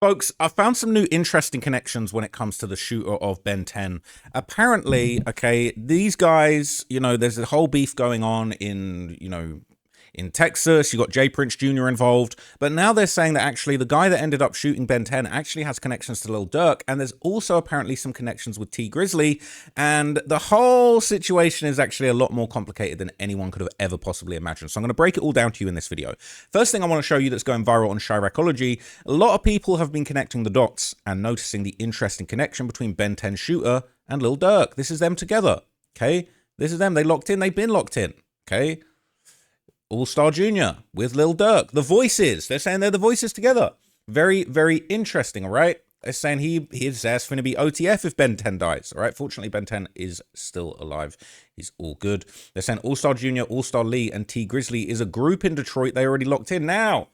Folks, I found some new interesting connections when it comes to the shooter of Ben 10. Apparently, okay, these guys, there's a whole beef going on in Texas. You got J. Prince Jr. involved, but now they're saying that actually the guy that ended up shooting Ben 10 actually has connections to Lil Durk, and there's also apparently some connections with T. Grizzley, and the whole situation is actually a lot more complicated than anyone could have ever possibly imagined. So I'm going to break it all down to you in this video. First thing I want to show you that's going viral on Chiracology, a lot of people have been connecting the dots and noticing the interesting connection between Ben 10 shooter and Lil Durk. This is them together, okay? This is them. They locked in. They've been locked in, okay? Allstar Junior with Lil Durk. The voices. They're saying they're the voices together. Very, very interesting, all right? They're saying his ass finna be OTF if Ben 10 dies, all right? Fortunately, Ben 10 is still alive. He's all good. They're saying Allstar Junior, Allstar Lee, and T Grizzley is a group in Detroit. They already locked in. Now,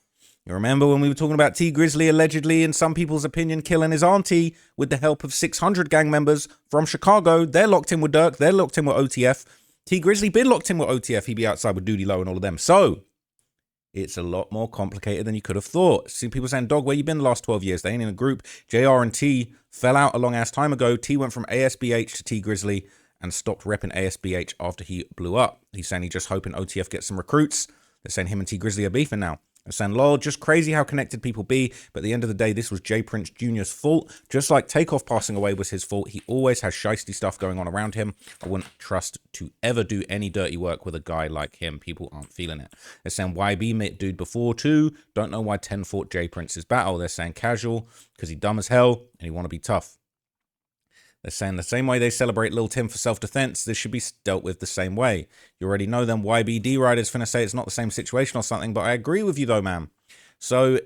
you remember when we were talking about T Grizzley allegedly, in some people's opinion, killing his auntie with the help of 600 gang members from Chicago? They're locked in with Durk. They're locked in with OTF. T Grizzley been locked in with OTF. He'd be outside with Duty Low and all of them. So it's a lot more complicated than you could have thought. See people saying, dog, where you been the last 12 years? They ain't in a group. JR and T fell out a long ass time ago. T went from ASBH to T Grizzley and stopped repping ASBH after he blew up. He's saying he's just hoping OTF gets some recruits. They're saying him and T Grizzley are beefing now. They're saying, lol, just crazy how connected people be. But at the end of the day, this was J. Prince Jr.'s fault. Just like Takeoff passing away was his fault. He always has shiesty stuff going on around him. I wouldn't trust to ever do any dirty work with a guy like him. People aren't feeling it. They're saying YB met dude before too. Don't know why 10 fought J. Prince's battle. They're saying casual because he dumb as hell and he want to be tough. They're saying the same way they celebrate Lil Tim for self-defense, this should be dealt with the same way. You already know them YBD riders finna say it's not the same situation or something, but I agree with you though, man. So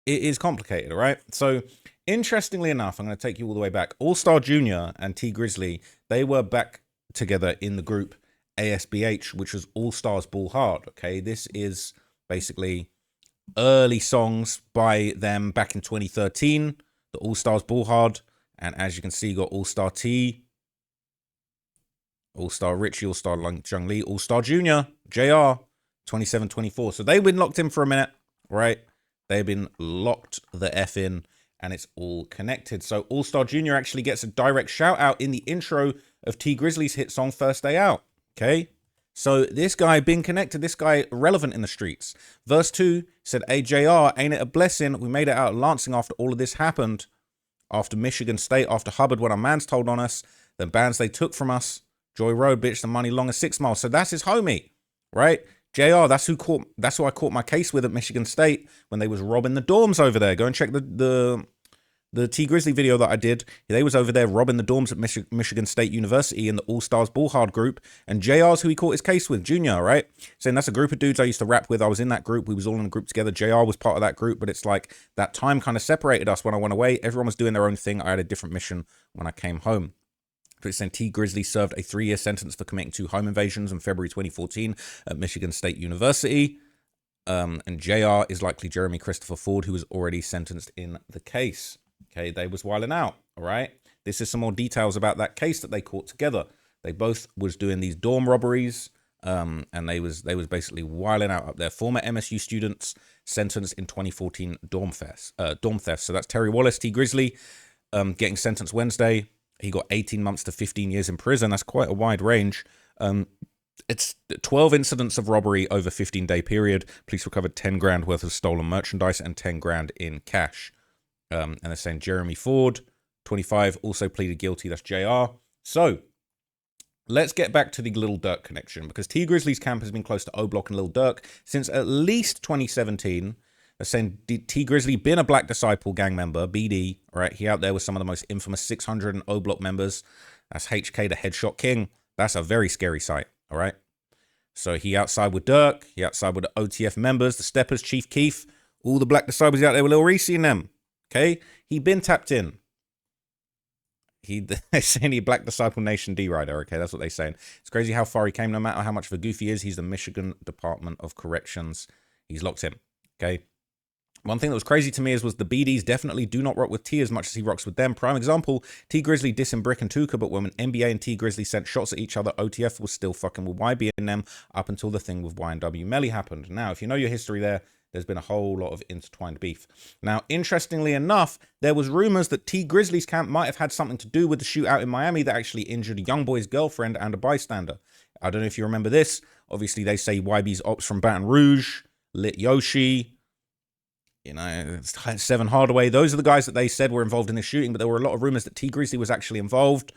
it is complicated, all right? So interestingly enough, I'm going to take you all the way back. Allstar Junior and T Grizzley, they were back together in the group ASBH, which was All Stars Ball Hard, okay? This is basically early songs by them back in 2013, the All Stars Ball Hard. And as you can see, you got Allstar T, Allstar Richie, Allstar Jung Lee, Allstar Junior, JR, 27-24. So they've been locked in for a minute, right? They've been locked the F in, and it's all connected. So Allstar Junior actually gets a direct shout out in the intro of T Grizzley's hit song First Day Out, okay? So this guy been connected, this guy relevant in the streets. Verse 2 said, hey, JR, ain't it a blessing? We made it out of Lansing after all of this happened. After Michigan State, after Hubbard, when our mans told on us, the bands they took from us, Joy Road, bitch, the money long as 6 miles. So that's his homie, right? JR, that's who I caught my case with at Michigan State when they was robbing the dorms over there. Go and check the T Grizzley video that I did. They was over there robbing the dorms at Michigan State University in the All Stars Ball Hard group. And JR's who he caught his case with, Junior, right? Saying that's a group of dudes I used to rap with. I was in that group. We was all in a group together. JR was part of that group, but it's like that time kind of separated us when I went away. Everyone was doing their own thing. I had a different mission when I came home. But it's saying T Grizzley served a 3-year sentence for committing 2 home invasions in February 2014 at Michigan State University. And JR is likely Jeremy Christopher Ford, who was already sentenced in the case. Okay, they was wilding out, all right? This is some more details about that case that they caught together. They both was doing these dorm robberies, and they was basically wilding out up there. Former MSU students sentenced in 2014 dorm theft. So that's Terry Wallace, T Grizzley, getting sentenced Wednesday. He got 18 months to 15 years in prison. That's quite a wide range. It's 12 incidents of robbery over a 15-day period. Police recovered 10 grand worth of stolen merchandise and 10 grand in cash. And they're saying Jeremy Ford, 25, also pleaded guilty. That's JR. So let's get back to the Lil Durk connection, because T Grizzley's camp has been close to O Block and Lil Durk since at least 2017. They're saying T Grizzley been a Black Disciple gang member, BD, right? He out there with some of the most infamous 600 and O Block members. That's HK, the Headshot King. That's a very scary sight, all right? So he outside with Durk. He outside with the OTF members, the Steppers, Chief Keef, all the Black Disciples out there with Lil Reese and them. Okay, he been tapped in. They're saying he Black Disciple Nation D-Rider. Okay, that's what they're saying. It's crazy how far he came, no matter how much of a goof he is. He's the Michigan Department of Corrections. He's locked in. Okay. One thing that was crazy to me was the BDs definitely do not rock with T as much as he rocks with them. Prime example, T Grizzley dissing Brick and Tuka, but when NBA and T Grizzley sent shots at each other, OTF was still fucking with YB and them up until the thing with Y&W Melly happened. Now, if you know your history there, there's been a whole lot of intertwined beef. Now, interestingly enough, there was rumors that T Grizzley's camp might have had something to do with the shootout in Miami that actually injured a young boy's girlfriend and a bystander. I don't know if you remember this. Obviously, they say YB's ops from Baton Rouge, Lit Yoshi, you know, Seven Hardaway. Those are the guys that they said were involved in this shooting, but there were a lot of rumors that T Grizzley was actually involved.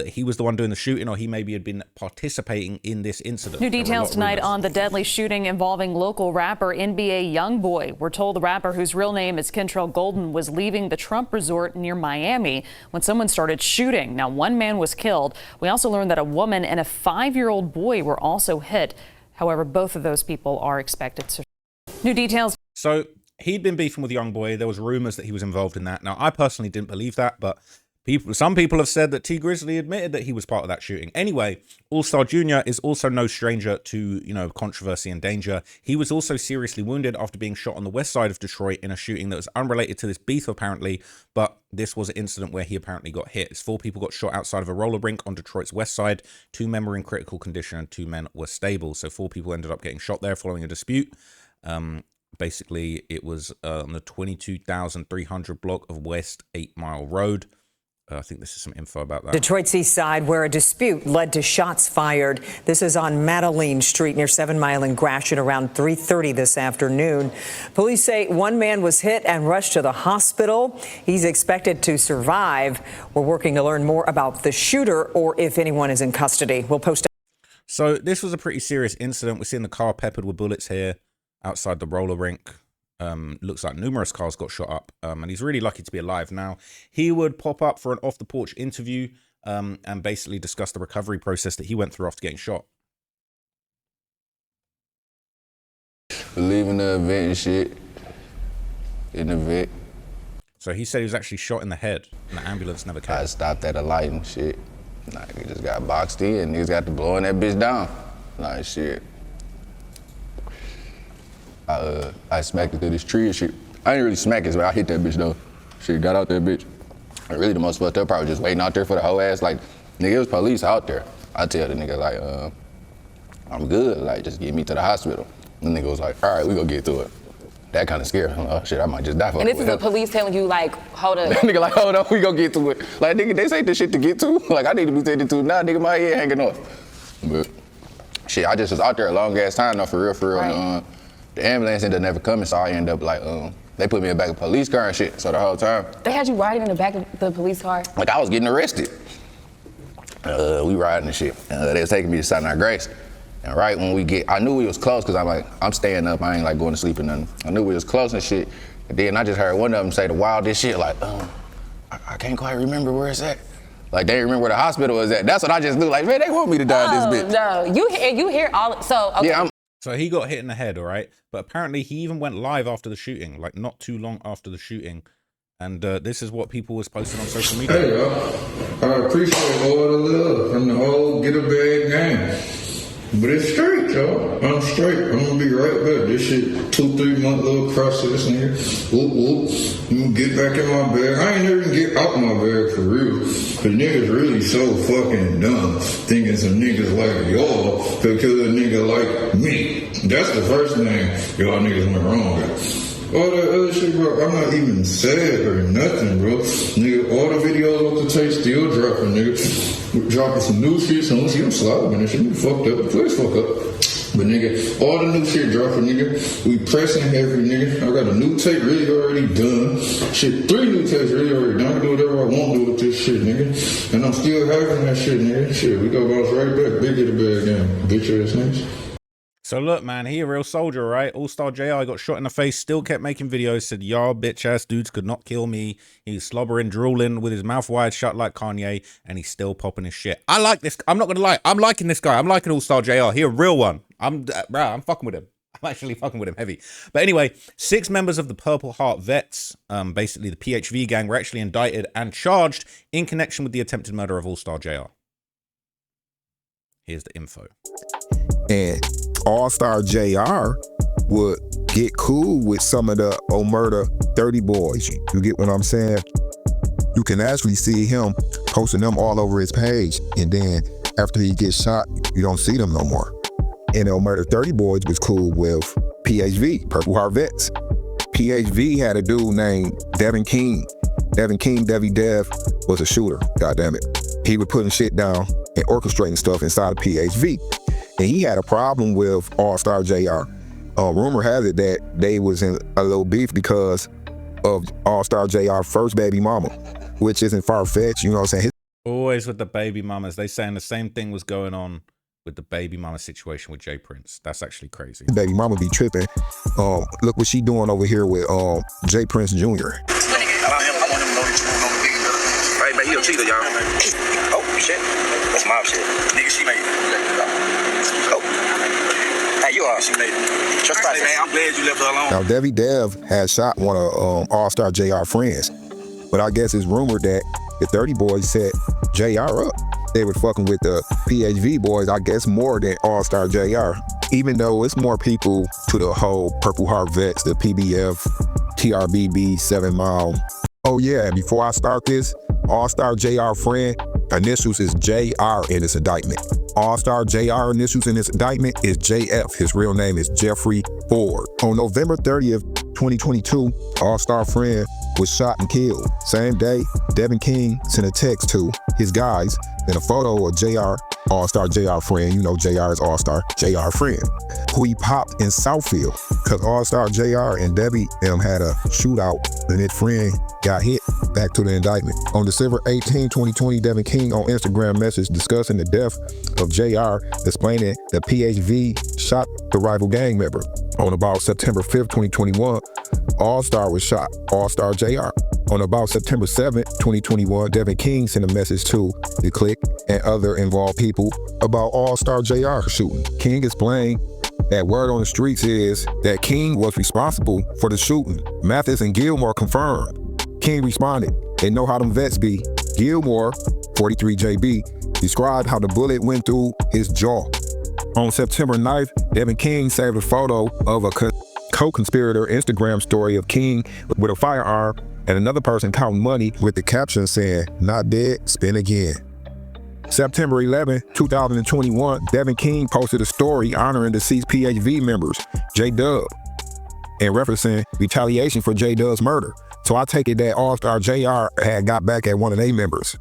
He was the one doing the shooting, or he maybe had been participating in this incident. New details tonight on the deadly shooting involving local rapper NBA Youngboy. We're told the rapper, whose real name is Kentrell Golden, was leaving the Trump Resort near Miami when someone started shooting. Now, one man was killed. We also learned that a woman and a 5-year-old boy were also hit. However, both of those people are expected to. New details. So he'd been beefing with Youngboy. There was rumors that he was involved in that. Now, I personally didn't believe that, but some people have said that T Grizzley admitted that he was part of that shooting. Anyway, Allstar Junior is also no stranger to, you know, controversy and danger. He was also seriously wounded after being shot on the west side of Detroit in a shooting that was unrelated to this beef, apparently. But this was an incident where he apparently got hit. 4 people got shot outside of a roller rink on Detroit's west side. 2 men were in critical condition and 2 men were stable. So 4 people ended up getting shot there following a dispute. Basically, it was on the 22,300 block of West 8 Mile Road. I think this is some info about that. Detroit's east side, where a dispute led to shots fired. This is on Madeline Street near 7 Mile in Gratiot around 3:30 this afternoon. Police say one man was hit and rushed to the hospital. He's expected to survive. We're working to learn more about the shooter or if anyone is in custody. We'll post. So this was a pretty serious incident. We're seeing the car peppered with bullets here outside the roller rink. Looks like numerous cars got shot up, and he's really lucky to be alive. Now, he would pop up for an off-the-porch interview and basically discuss the recovery process that he went through after getting shot. Leaving the event and shit, in the vet. So he said he was actually shot in the head, and the ambulance never came. I stopped at a light and shit. Like, he just got boxed in, niggas got to blowing that bitch down. Like, shit. I smacked it to this tree and shit. I didn't really smack it, but I hit that bitch though. Shit, got out that bitch. And really the most fucked up part was just waiting out there for the whole ass. Like, nigga, it was police out there. I tell the nigga, like, I'm good. Like, just get me to the hospital. And the nigga was like, all right, we gonna get through it. That kind of scared him. Oh shit, I might just die for it. And this is the police telling you, like, hold up. That nigga like, hold on, we gonna get to it. Like, nigga, they say this shit to get to. Like, I need to be tended to. Nah, nigga, my head hanging off. But shit, I just was out there a long ass time though, for real. Right. And, the ambulance ended up never coming, so I ended up like, they put me in the back of a police car and shit. So the whole time. They had you riding in the back of the police car? Like I was getting arrested. We riding and shit. They was taking me to Sinai Grace. And right when we get, I knew we was close because I'm like, I'm staying up, I ain't like going to sleep or nothing. I knew we was close and shit. And then I just heard one of them say the wildest shit, like, I can't quite remember where it's at. Like they didn't remember where the hospital was at. That's what I just knew, like, man, they want me to die in this bitch. No, you hear all, so, okay. Yeah, So he got hit in the head, all right? But apparently he even went live after the shooting, like not too long after the shooting. And this is what people was posting on social media. Hey, y'all. I appreciate all the love and the whole get a bag game. But it's straight, y'all. I'm straight. I'm gonna be right back. This shit, 2-3 month little process, nigga. Whoop, whoop. I'm gonna get back in my bag. I ain't never even get out my bag for real. Cause niggas really so fucking dumb. Thinking some niggas like y'all could kill a nigga like me. That's the first thing y'all niggas went wrong with. All that other shit, bro, I'm not even sad or nothing, bro. Nigga, all the videos off the tape still dropping, nigga. We're dropping some new shit, so I'm slobbing and shit. Nigga fucked up. Please fuck up. But nigga, all the new shit dropping, nigga. We pressing heavy, nigga. I got a new tape really already done. Shit, 3 new tapes really already done. I can do whatever I want to do with this shit, nigga. And I'm still having that shit, nigga. Shit, we go bounce right back. Big get a bad game. Bitch ass niggas. So look, man, he a real soldier, right? Allstar JR got shot in the face, still kept making videos, said, y'all bitch-ass dudes could not kill me. He's slobbering, drooling with his mouth wide shut like Kanye, and he's still popping his shit. I like this. I'm not going to lie. I'm liking this guy. I'm liking Allstar JR. He a real one. I'm fucking with him. I'm actually fucking with him heavy. But anyway, 6 members of the Purple Heart Vets, basically the PHV gang, were actually indicted and charged in connection with the attempted murder of Allstar JR. Here's the info. And Allstar JR would get cool with some of the Murder 30 boys. You get what I'm saying? You can actually see him posting them all over his page. And then after he gets shot, you don't see them no more. And Murder 30 boys was cool with PHV, Purple Heart Vets. PHV had a dude named Devin King. Devin King, Devi Dev, was a shooter, goddammit. He was putting shit down and orchestrating stuff inside of PHV. And he had a problem with Allstar JR. Rumor has it that they was in a little beef because of Allstar JR first baby mama, which isn't far-fetched, you know what I'm saying? Always with the baby mamas. They saying the same thing was going on with the baby mama situation with Jay Prince. That's actually crazy. His baby mama be tripping. Look what she doing over here with Jay Prince Jr. I want him to know that you won't know the nigga. Right, man, he a cheater, y'all. Oh, shit. That's my shit. Nigga, she made it. Oh. Hey, you are. She made it. Trust me, man. I'm glad you left her alone. Now, Devi Dev had shot one of Allstar JR friends, but I guess it's rumored that the 30 boys set JR up. They were fucking with the PHV boys, I guess more than Allstar JR. Even though it's more people to the whole Purple Heart Vets, the PBF, TRBB, 7 Mile. Oh yeah, before I start this, Allstar JR friend, initials is JR in his indictment. Allstar JR initials in his indictment is JF. His real name is Jeffrey Ford. On November 30th, 2022, Allstar friend was shot and killed. Same day, Devin King sent a text to his guys and a photo of JR, Allstar JR friend, you know JR is Allstar JR friend, who he popped in Southfield, because Allstar JR and Debbie had a shootout and his friend got hit. Back to the indictment. On December 18, 2020, Devin King on Instagram message discussing the death of JR, explaining that PHV shot the rival gang member. On about September 5th, 2021, Allstar was shot, Allstar JR. On about September 7th, 2021, Devin King sent a message to the clique and other involved people about Allstar JR shooting. King explained that word on the streets is that King was responsible for the shooting. Mathis and Gilmore confirmed. King responded, "They know how them vets be." Gilmore, 43JB, described how the bullet went through his jaw. On September 9th, Devin King saved a photo of a co-conspirator Instagram story of King with a firearm and another person counting money with the caption saying, "Not dead, spin again." September 11, 2021, Devin King posted a story honoring deceased PHV members, J-Dub, and referencing retaliation for J-Dub's murder. So I take it that Allstar JR had got back at one of their members.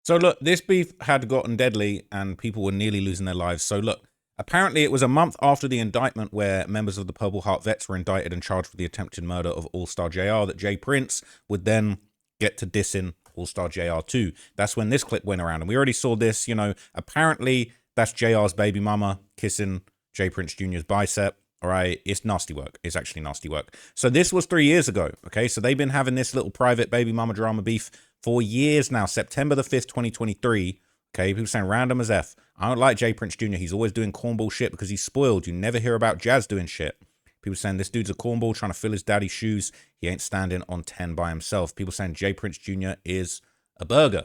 So look, this beef had gotten deadly and people were nearly losing their lives. So look, apparently it was a month after the indictment where members of the Purple Heart Vets were indicted and charged for the attempted murder of Allstar JR that Jay Prince would then get to dissing Allstar JR 2. That's when this clip went around. And we already saw this, you know, apparently that's JR's baby mama kissing Jay Prince Jr.'s bicep. All right, it's nasty work. It's actually nasty work. So this was 3 years ago. Okay, so they've been having this little private baby mama drama beef for years now. September the 5th, 2023. Okay, people saying random as F. I don't like Jay Prince Jr. He's always doing cornball shit because he's spoiled. You never hear about Jazz doing shit. People saying this dude's a cornball trying to fill his daddy's shoes. He ain't standing on 10 by himself. People saying Jay Prince Jr. is a burger.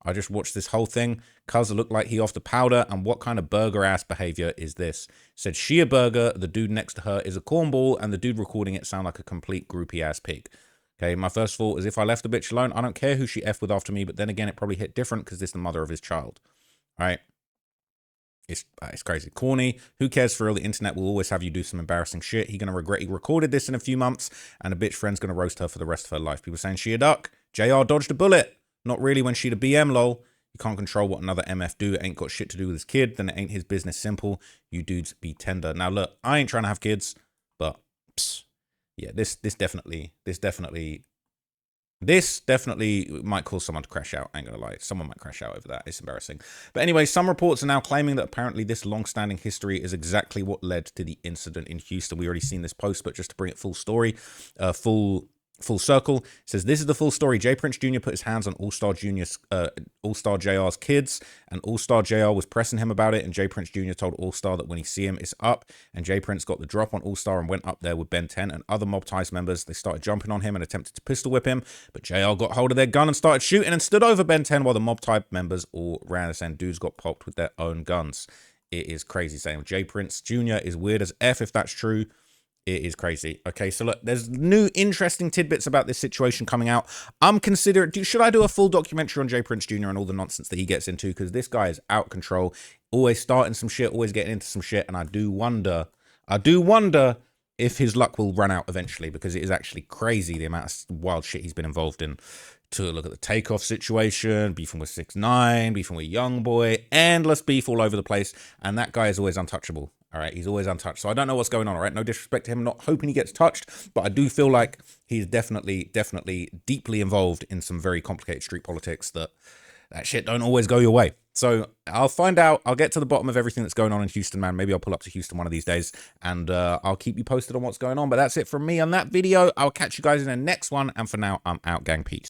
I just watched this whole thing. Cuz looked like he off the powder. And what kind of burger ass behavior is this? Said she a burger. The dude next to her is a cornball. And the dude recording it sound like a complete groupie ass pig. Okay, my first thought is if I left the bitch alone, I don't care who she F with after me. But then again, it probably hit different because this is the mother of his child. All right. It's crazy. Corny. Who cares for real? The internet will always have you do some embarrassing shit. He going to regret he recorded this in a few months. And a bitch friend's going to roast her for the rest of her life. People saying she a duck. JR dodged a bullet. Not really when she the BM, lol. You can't control what another MF do. It ain't got shit to do with his kid. Then it ain't his business. Simple. You dudes be tender. Now look, I ain't trying to have kids, but yeah, this definitely might cause someone to crash out. I ain't gonna lie. Someone might crash out over that. It's embarrassing. But anyway, some reports are now claiming that apparently this long-standing history is exactly what led to the incident in Houston. We already seen this post, but just to bring it full story, full circle, it says this is the full story. Jay Prince Jr. put his hands on Allstar JR's kids, and Allstar JR was pressing him about it, and Jay Prince Jr. told Allstar that when he see him, it's up, and Jay Prince got the drop on Allstar and went up there with Ben 10 and other Mob Ties members. They started jumping on him and attempted to pistol whip him, but JR got hold of their gun and started shooting and stood over Ben 10 while the Mob Tie members all ran us, and dudes got popped with their own guns. It is crazy saying Jay Prince Jr. is weird as F if that's true. It is crazy. Okay, so look, there's new interesting tidbits about this situation coming out. I'm considering, should I do a full documentary on Jay Prince Jr. and all the nonsense that he gets into? Because this guy is out of control, always starting some shit, always getting into some shit. And I do wonder I do wonder if his luck will run out eventually, because it is actually crazy the amount of wild shit he's been involved in. To look at the Takeoff situation, beefing with 6ix9ine, beefing with Youngboy, endless beef all over the place, and that guy is always untouchable. All right, he's always untouched. So I don't know what's going on. All right, no disrespect to him, not hoping he gets touched, but I do feel like he's definitely deeply involved in some very complicated street politics that shit don't always go your way. So I'll find out. I'll get to the bottom of everything that's going on in Houston, man. Maybe I'll pull up to Houston one of these days, and I'll keep you posted on what's going on. But that's it from me on that video. I'll catch you guys in the next one, and for now, I'm out, gang. Peace.